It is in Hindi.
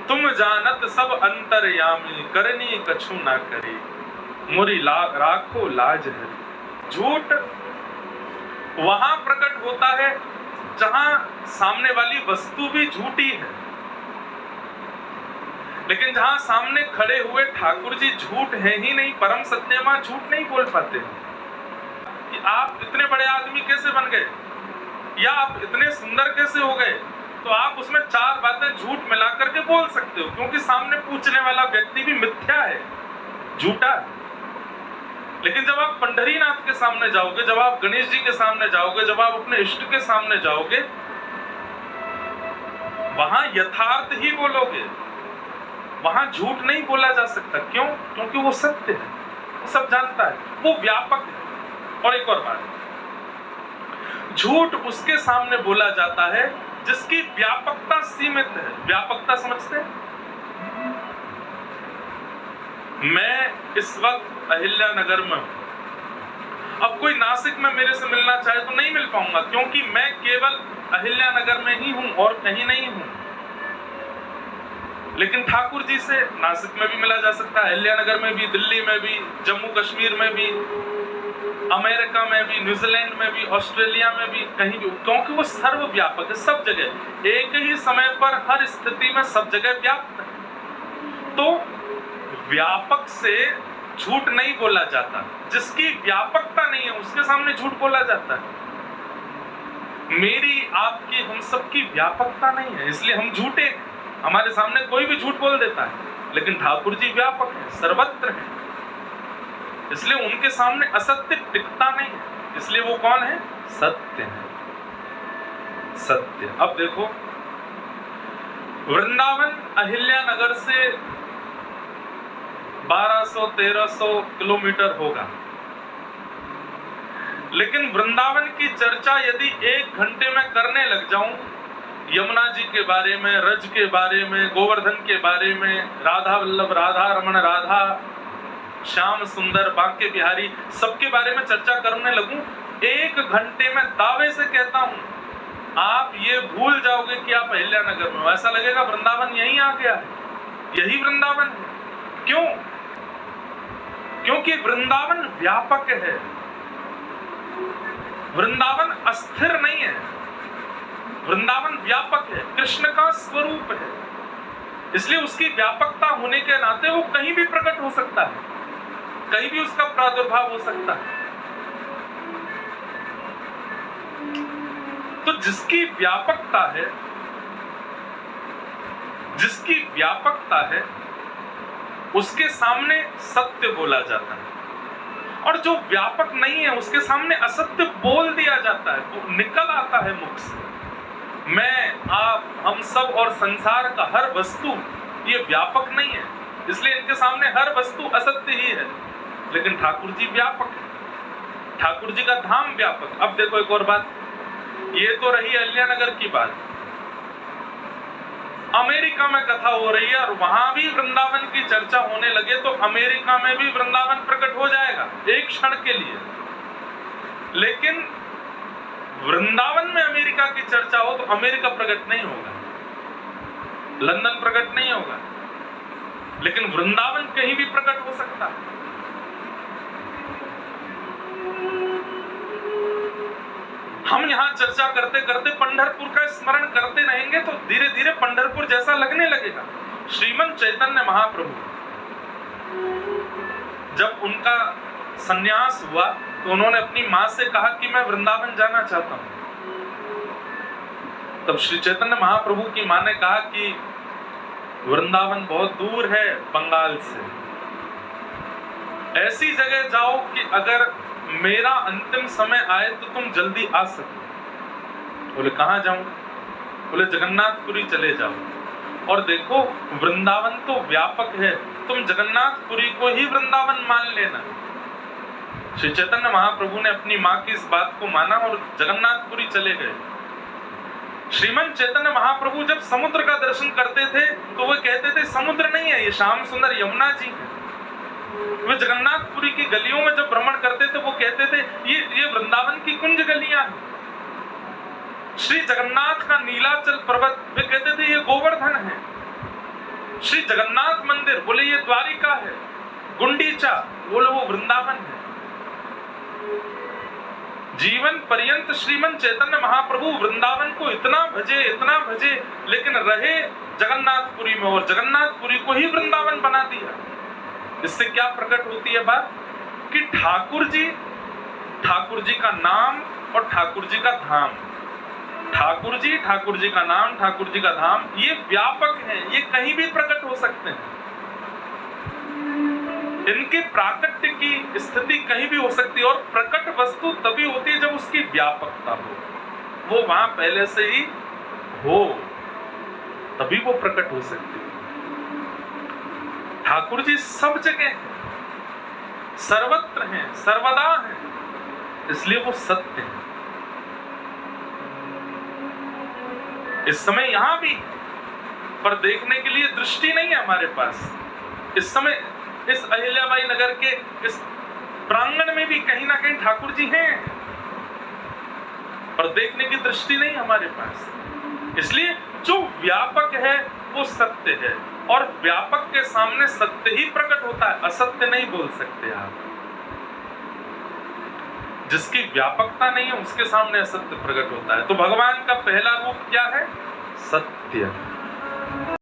तुम जानत सब अंतर्यामी, करनी कछु ना करे, मोरी राखो लाज है। झूठ वहां प्रकट होता है जहां सामने वाली वस्तु भी झूठी है, लेकिन जहां सामने खड़े हुए ठाकुर जी झूठ है ही नहीं, परम सत्यमा झूठ नहीं बोल पाते कि आप इतने बड़े आदमी कैसे बन गए या आप इतने सुंदर कैसे हो गए, तो आप उसमें चार बातें झूठ मिला करके बोल सकते हो, क्योंकि सामने पूछने वाला व्यक्ति भी मिथ्या है, झूठा है। लेकिन जब आप पंढरीनाथ के सामने जाओगे, जब आप गणेश जी के सामने जाओगे, जब आप अपने इष्ट के सामने जाओगे, वहां यथार्थ ही बोलोगे, वहां झूठ नहीं बोला जा सकता। क्यों? क्योंकि वो सत्य है, वो सब जानता है, वो व्यापक है। और एक और बात, झूठ उसके सामने बोला जाता है जिसकी व्यापकता सीमित है। व्यापकता समझते हैं? मैं इस वक्त अहिल्यानगर में हूं। अब कोई नासिक में मेरे से मिलना चाहे तो नहीं मिल पाऊंगा, क्योंकि मैं केवल अहिल्यानगर में ही हूं और कहीं नहीं हूं। लेकिन ठाकुर जी से नासिक में भी मिला जा सकता है, अहिल्यानगर में भी, दिल्ली में भी, जम्मू कश्मीर में भी, अमेरिका में भी, न्यूजीलैंड में भी, ऑस्ट्रेलिया में भी, कहीं भी, क्योंकि वो सर्वव्यापक है, सब जगह, एक ही समय पर हर स्थिति में सब जगह व्याप्त है। तो व्यापक से झूठ नहीं बोला जाता, जिसकी व्यापकता नहीं है उसके सामने झूठ बोला जाता है। मेरी, आपकी, हम सबकी व्यापकता नहीं है, इसलिए हम झूठे हैं। हमारे सामने कोई भी झूठ बोल देता है, लेकिन ठाकुर जी व्यापक है, सर्वत्र है, इसलिए उनके सामने असत्य टिकता नहीं है, इसलिए वो कौन है? सत्य है, सत्य। अब देखो, वृंदावन अहिल्यानगर से 1200-1300 किलोमीटर होगा, लेकिन वृंदावन की चर्चा यदि 1 घंटे में करने लग जाऊं, यमुना जी के बारे में, रज के बारे में, गोवर्धन के बारे में, राधा वल्लभ, राधा रमण, राधा श्याम सुंदर, बांके बिहारी, सबके बारे में चर्चा करने लगूं, 1 घंटे में दावे से कहता हूं आप ये भूल जाओगे कि आप अहिल्यानगर में हो। ऐसा लगेगा वृंदावन यहीं आ गया है, यही वृंदावन है। क्यों? क्योंकि वृंदावन व्यापक है, वृंदावन अस्थिर नहीं है, वृंदावन व्यापक है, कृष्ण का स्वरूप है, इसलिए उसकी व्यापकता होने के नाते वो कहीं भी प्रकट हो सकता है, कहीं भी उसका प्रादुर्भाव हो सकता है। तो जिसकी व्यापकता है, जिसकी व्यापकता है, उसके सामने सत्य बोला जाता है, और जो व्यापक नहीं है उसके सामने असत्य बोल दिया जाता है, वो निकल आता है मुख से। मैं, आप, हम सब और संसार का हर वस्तु ये व्यापक नहीं है, इसलिए इनके सामने हर वस्तु असत्य ही है। लेकिन ठाकुर जी व्यापक है, ठाकुर जी का धाम व्यापक। अब देखो एक और बात, ये तो रही अहिल्यानगर की बात। अमेरिका में कथा हो रही है और वहां भी वृंदावन की चर्चा होने लगे तो अमेरिका में भी वृंदावन प्रकट हो जाएगा एक क्षण के लिए। लेकिन वृंदावन में अमेरिका की चर्चा हो तो अमेरिका प्रकट नहीं होगा, लंदन प्रकट नहीं होगा, लेकिन वृंदावन कहीं भी प्रकट हो सकता है। हम यहाँ चर्चा करते करते पंढरपुर का स्मरण करते रहेंगे तो धीरे धीरे पंढरपुर जैसा लगने लगेगा। श्रीमन चैतन्य महाप्रभु जब उनका संन्यास हुआ तो उन्होंने अपनी माँ से कहा कि मैं वृंदावन जाना चाहता हूँ। तब श्री चैतन्य महाप्रभु की माँ ने कहा कि वृंदावन बहुत दूर है बंगाल से, ऐसी जगह जाओ कि अगर मेरा अंतिम समय आए तो तुम जल्दी आ सको। बोले कहाँ जाऊं? बोले जगन्नाथपुरी चले जाओ। और देखो वृंदावन तो व्यापक है, तुम जगन्नाथपुरी को ही वृंदावन मान लेना। श्री चैतन्य महाप्रभु ने अपनी माँ की इस बात को माना और जगन्नाथपुरी चले गए। श्रीमन चैतन्य महाप्रभु जब समुद्र का दर्शन करते थे तो वो कहते थे समुद्र नहीं है, ये श्याम सुंदर यमुना जी है। वे जगन्नाथपुरी की गलियों में जब भ्रमण करते थे वो कहते थे ये वृंदावन की कुंज गलियां हैं। श्री जगन्नाथ का नीलाचल पर्वत वे कहते थे ये गोवर्धन है। श्री जगन्नाथ मंदिर, बोले ये द्वारिका है। गुंडीचा, बोले वो वृंदावन है। जीवन पर्यंत श्रीमन चैतन्य महाप्रभु वृंदावन को इतना भजे, लेकिन रहे जगन्नाथपुरी में और जगन्नाथपुरी को ही वृंदावन बना दिया। इससे क्या प्रकट होती है बात कि ठाकुर जी का नाम और ठाकुर जी का धाम, ठाकुर जी का नाम, ठाकुर जी का धाम, ये व्यापक है, ये कहीं भी प्रकट हो सकते हैं। इनके प्राकट्य की स्थिति कहीं भी हो सकती है और प्रकट वस्तु तभी होती है जब उसकी व्यापकता हो, वो वहां पहले से ही हो, तभी वो प्रकट हो सकती है। ठाकुर जी सब जगह हैं, सर्वत्र हैं, सर्वदा हैं, इसलिए वो सत्य है। इस समय यहां भी, पर देखने के लिए दृष्टि नहीं है हमारे पास। इस समय इस अहिल्याबाई नगर के इस प्रांगण में भी कहीं ना कहीं ठाकुर जी हैं, पर देखने की दृष्टि नहीं हमारे पास। इसलिए जो व्यापक है वो सत्य है, और व्यापक के सामने सत्य ही प्रकट होता है, असत्य नहीं बोल सकते आप। जिसकी व्यापकता नहीं है उसके सामने असत्य प्रकट होता है। तो भगवान का पहला रूप क्या है? सत्य।